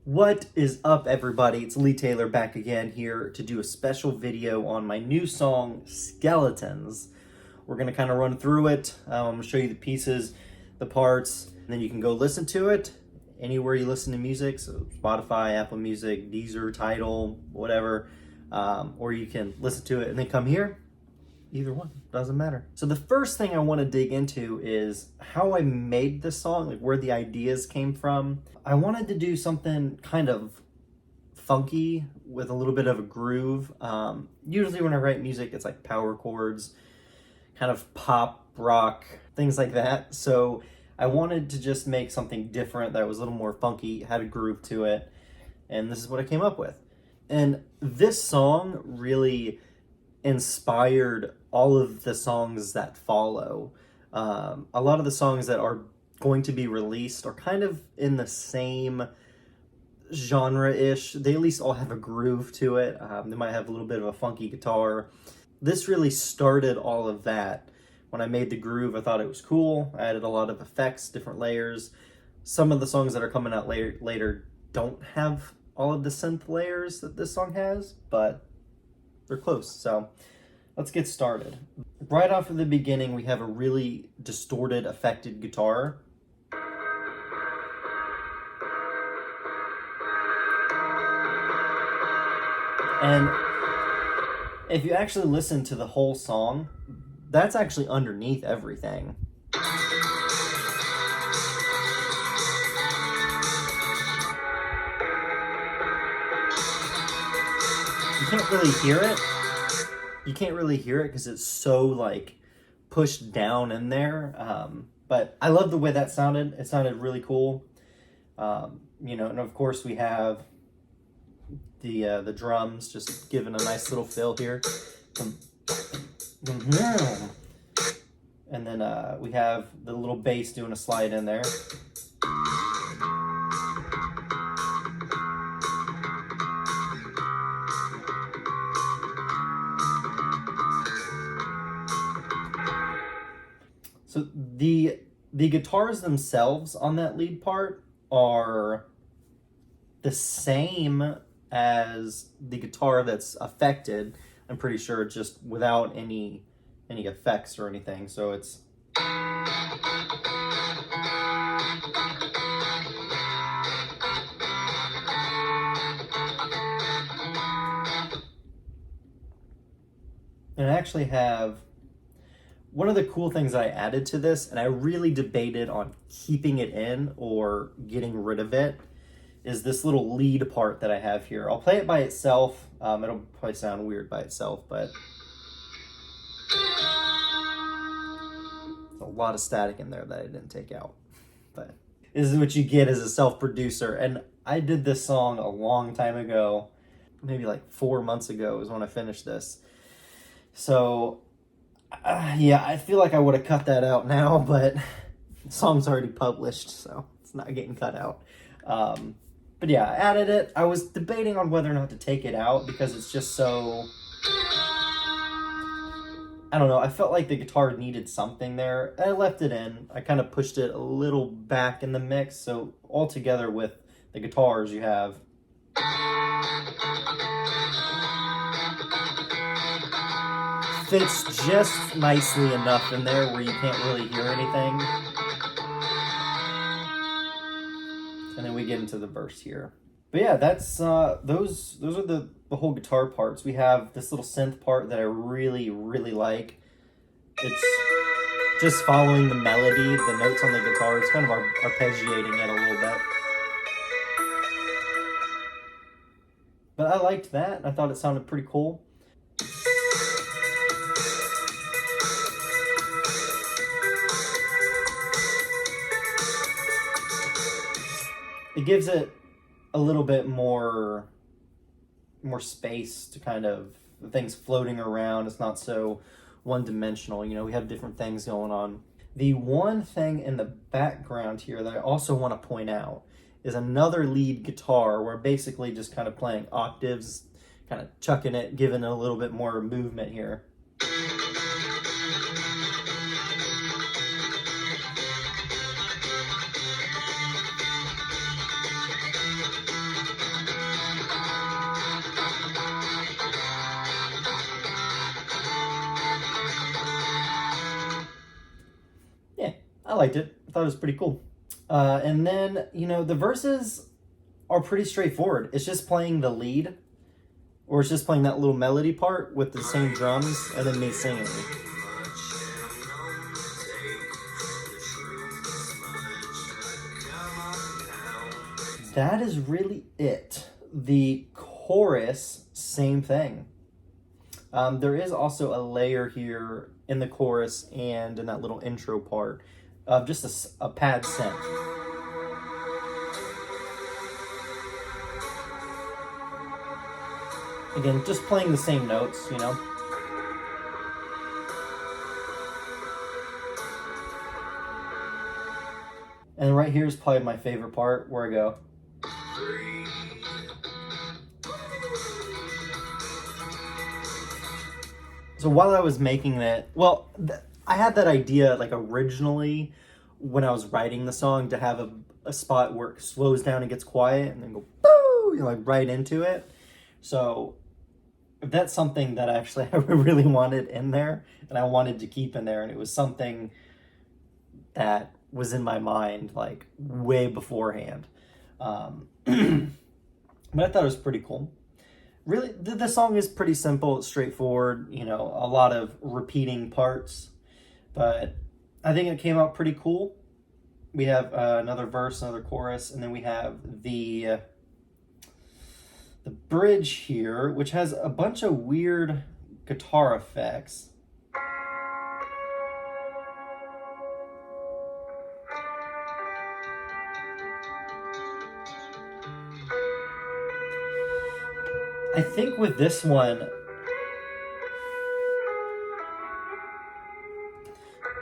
What is up, everybody? It's Lee Taylor back again here to do a special video on my new song, Skeletons. We're going to kind of run through it. I'm going to show you the pieces, the parts, and then you can go listen to it anywhere you listen to music. So Spotify, Apple Music, Deezer, Tidal, whatever. Or you can listen to it and then come here. Either one, doesn't matter. So the first thing I want to dig into is how I made this song, like where the ideas came from. I wanted to do something kind of funky with a little bit of a groove. Usually when I write music, it's like power chords, kind of pop, rock, things like that. So I wanted to just make something different that was a little more funky, had a groove to it, and this is what I came up with. And this song really inspired all of the songs that follow. A lot of the songs that are going to be released are kind of in the same genre-ish. They at least all have a groove to it. They might have a little bit of a funky guitar. This really started all of that. When I made the groove, I thought it was cool. I added a lot of effects, different layers. Some of the songs that are coming out later don't have all of the synth layers that this song has, but they're close. So let's get started. Right off of the beginning, we have a really distorted, affected guitar. And if you actually listen to the whole song, that's actually underneath everything. You can't really hear it. You can't really hear it because it's so like pushed down in there. But I love the way that sounded. It sounded really cool. And of course we have the drums just giving a nice little fill here. And then we have the little bass doing a slide in there. So the guitars themselves on that lead part are the same as the guitar that's affected. I'm pretty sure, just without any effects or anything. So it's and I actually have one of the cool things I added to this, and I really debated on keeping it in or getting rid of it, is this little lead part that I have here. I'll play it by itself. It'll probably sound weird by itself, but there's a lot of static in there that I didn't take out. But this is what you get as a self-producer. And I did this song a long time ago, maybe like 4 months ago is when I finished this. So yeah, I feel like I would have cut that out now, but the song's already published, so it's not getting cut out. But yeah, I added it. I was debating on whether or not to take it out because it's just so, I don't know, I felt like the guitar needed something there. I left it in. I kind of pushed it a little back in the mix, so all together with the guitars you have fits just nicely enough in there where you can't really hear anything. And then we get into the verse here. But yeah, that's those are the whole guitar parts. We have this little synth part that I really, really like. It's just following the melody, the notes on the guitar. It's kind of arpeggiating it a little bit. But I liked that. I thought it sounded pretty cool. It gives it a little bit more space to kind of things floating around. It's not so one-dimensional. You know, we have different things going on. The one thing in the background here that I also want to point out is another lead guitar where basically just kind of playing octaves, kind of chucking it, giving it a little bit more movement here. I liked it. I thought it was pretty cool. And then, you know, the verses are pretty straightforward. It's just playing the lead, or it's just playing that little melody part with the same drums, and then me singing. That is really it. The chorus, same thing. There is also a layer here in the chorus and in that little intro part of just a pad synth. Again, just playing the same notes, you know. And right here is probably my favorite part, where I go. So while I was making that, well, I had that idea like originally when I was writing the song to have a spot where it slows down and gets quiet and then go boo, you know, like right into it. So that's something that actually I really wanted in there and I wanted to keep in there, and it was something that was in my mind like way beforehand. But I thought it was pretty cool. Really, the song is pretty simple. It's straightforward, you know, a lot of repeating parts, but I think it came out pretty cool. We have another verse, another chorus, and then we have the bridge here, which has a bunch of weird guitar effects. I think with this one,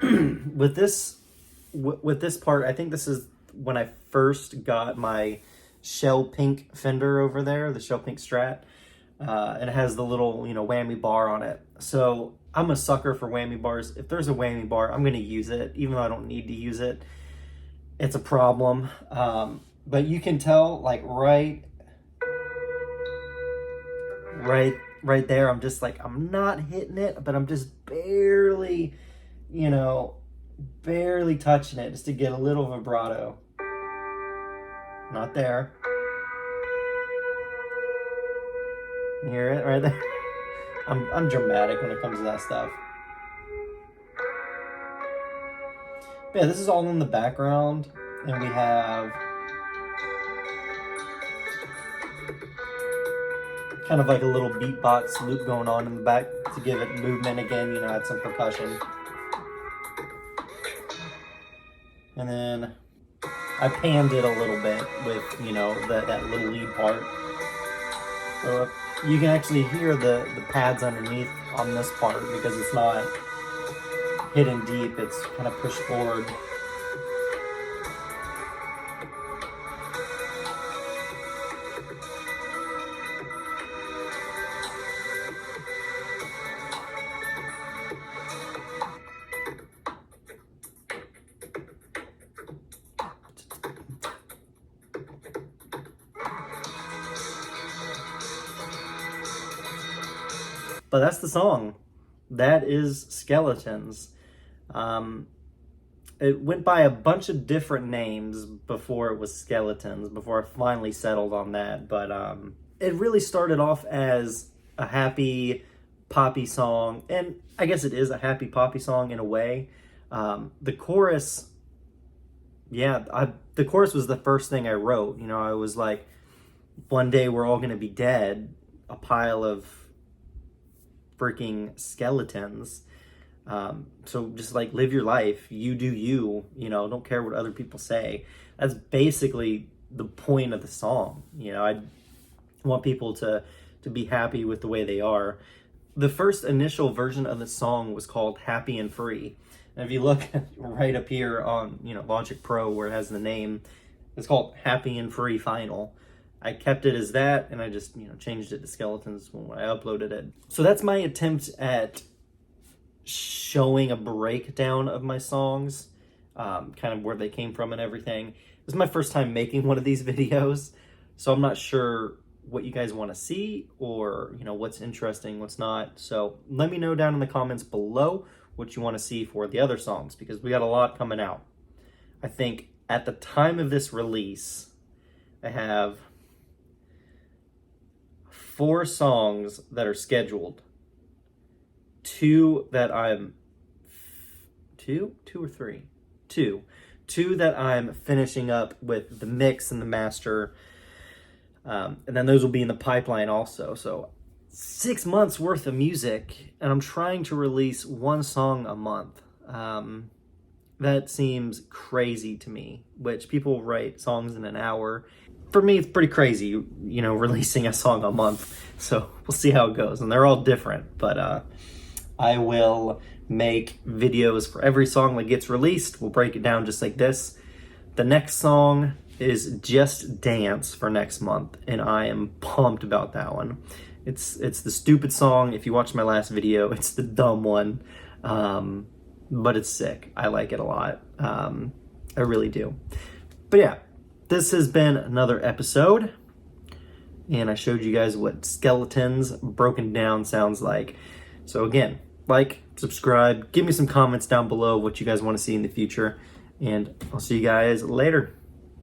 with this part, I think this is when I first got my shell pink Fender over there, the shell pink Strat, and it has the little, you know, whammy bar on it. So I'm a sucker for whammy bars. If there's a whammy bar, I'm going to use it, even though I don't need to use it. It's a problem. But you can tell, like, right there, I'm just like, I'm not hitting it, but I'm just barely, you know, barely touching it just to get a little vibrato. Not there. You hear it right there? I'm dramatic when it comes to that stuff. But yeah, this is all in the background, and we have kind of like a little beatbox loop going on in the back to give it movement again, you know, add some percussion. And then I panned it a little bit with, you know, that little lead part. So you can actually hear the pads underneath on this part because it's not hidden deep, it's kind of pushed forward. But that's the song. That is Skeletons. It went by a bunch of different names before it was Skeletons, before I finally settled on that. But it really started off as a happy poppy song, and I guess it is a happy poppy song in a way. The chorus, the chorus was the first thing I wrote. You know, I was like, one day we're all gonna be dead, a pile of freaking skeletons. So just like live your life, you do you, you know, don't care what other people say. That's basically the point of the song. You know, I want people to be happy with the way they are. The first initial version of the song was called Happy and Free. And if you look right up here on, you know, Logic Pro where it has the name, it's called Happy and Free Final. I kept it as that, and I just, you know, changed it to Skeletons when I uploaded it. So that's my attempt at showing a breakdown of my songs, kind of where they came from and everything. This is my first time making one of these videos, so I'm not sure what you guys want to see or, you know, what's interesting, what's not. So let me know down in the comments below what you want to see for the other songs, because we got a lot coming out. I think at the time of this release, I have 4 songs that are scheduled. 2 that I'm... 2 or 3? 2. 2 that I'm finishing up with the mix and the master. And then those will be in the pipeline also. So 6 months worth of music, and I'm trying to release 1 song a month. That seems crazy to me, which people write songs in an hour. For me, it's pretty crazy, you know, releasing a song a month. So we'll see how it goes. And they're all different, but I will make videos for every song that gets released. We'll break it down just like this. The next song is Just Dance for next month, and I am pumped about that one. It's the stupid song. If you watched my last video, it's the dumb one. But it's sick. I like it a lot. I really do. But yeah, this has been another episode, and I showed you guys what Skeletons broken down sounds like. So again, like, subscribe, give me some comments down below what you guys want to see in the future, and I'll see you guys later.